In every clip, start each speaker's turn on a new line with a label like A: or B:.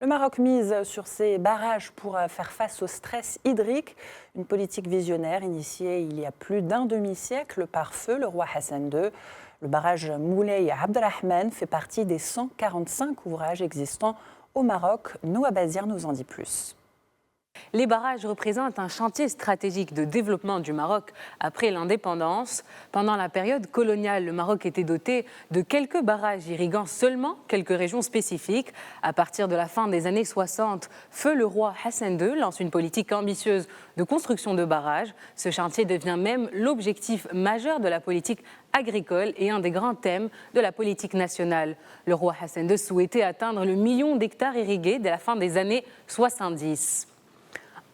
A: Le Maroc mise sur ses barrages pour faire face au stress hydrique, une politique visionnaire initiée il y a plus d'un demi-siècle par feu le roi Hassan II. Le barrage Moulay Abdelrahman fait partie des 145 ouvrages existants au Maroc. Noa Bazir nous en dit plus.
B: Les barrages représentent un chantier stratégique de développement du Maroc après l'indépendance. Pendant la période coloniale, le Maroc était doté de quelques barrages irriguant seulement quelques régions spécifiques. À partir de la fin des années 60, feu le roi Hassan II lance une politique ambitieuse de construction de barrages. Ce chantier devient même l'objectif majeur de la politique agricole et un des grands thèmes de la politique nationale. Le roi Hassan II souhaitait atteindre le million d'hectares irrigués dès la fin des années 70.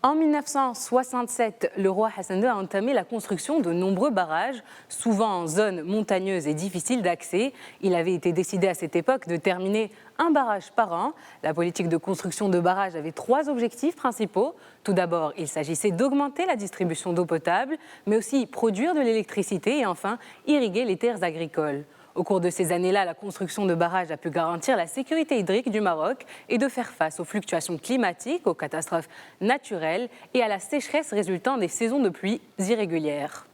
B: En 1967, le roi Hassan II a entamé la construction de nombreux barrages, souvent en zones montagneuses et difficiles d'accès. Il avait été décidé à cette époque de terminer un barrage par an. La politique de construction de barrages avait trois objectifs principaux. Tout d'abord, il s'agissait d'augmenter la distribution d'eau potable, mais aussi produire de l'électricité et enfin irriguer les terres agricoles. Au cours de ces années-là, la construction de barrages a pu garantir la sécurité hydrique du Maroc et de faire face aux fluctuations climatiques, aux catastrophes naturelles et à la sécheresse résultant des saisons de pluie irrégulières.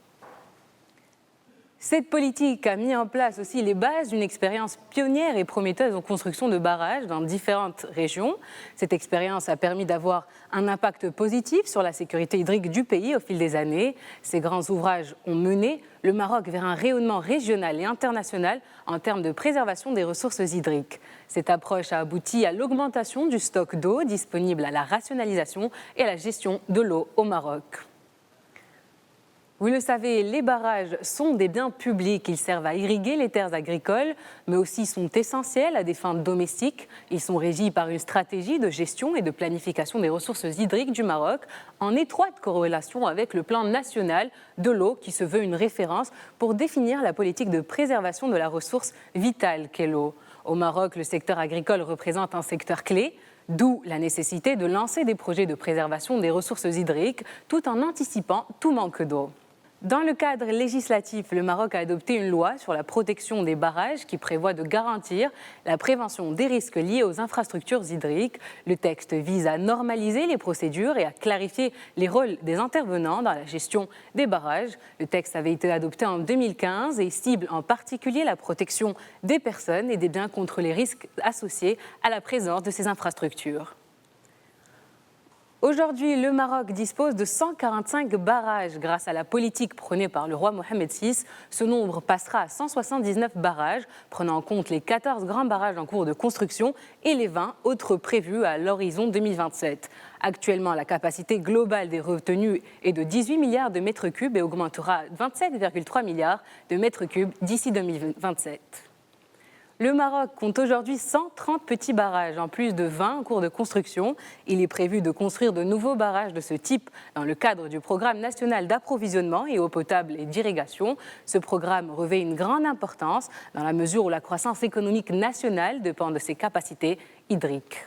B: Cette politique a mis en place aussi les bases d'une expérience pionnière et prometteuse en construction de barrages dans différentes régions. Cette expérience a permis d'avoir un impact positif sur la sécurité hydrique du pays au fil des années. Ces grands ouvrages ont mené le Maroc vers un rayonnement régional et international en termes de préservation des ressources hydriques. Cette approche a abouti à l'augmentation du stock d'eau disponible, à la rationalisation et à la gestion de l'eau au Maroc. Vous le savez, les barrages sont des biens publics. Ils servent à irriguer les terres agricoles, mais aussi sont essentiels à des fins domestiques. Ils sont régis par une stratégie de gestion et de planification des ressources hydriques du Maroc, en étroite corrélation avec le plan national de l'eau, qui se veut une référence pour définir la politique de préservation de la ressource vitale qu'est l'eau. Au Maroc, le secteur agricole représente un secteur clé, d'où la nécessité de lancer des projets de préservation des ressources hydriques tout en anticipant tout manque d'eau. Dans le cadre législatif, le Maroc a adopté une loi sur la protection des barrages qui prévoit de garantir la prévention des risques liés aux infrastructures hydriques. Le texte vise à normaliser les procédures et à clarifier les rôles des intervenants dans la gestion des barrages. Le texte avait été adopté en 2015 et cible en particulier la protection des personnes et des biens contre les risques associés à la présence de ces infrastructures. Aujourd'hui, le Maroc dispose de 145 barrages grâce à la politique prônée par le roi Mohamed VI. Ce nombre passera à 179 barrages, prenant en compte les 14 grands barrages en cours de construction et les 20 autres prévus à l'horizon 2027. Actuellement, la capacité globale des retenues est de 18 milliards de mètres cubes et augmentera à 27,3 milliards de mètres cubes d'ici 2027. Le Maroc compte aujourd'hui 130 petits barrages, en plus de 20 en cours de construction. Il est prévu de construire de nouveaux barrages de ce type dans le cadre du programme national d'approvisionnement et eau potable et d'irrigation. Ce programme revêt une grande importance dans la mesure où la croissance économique nationale dépend de ses capacités hydriques.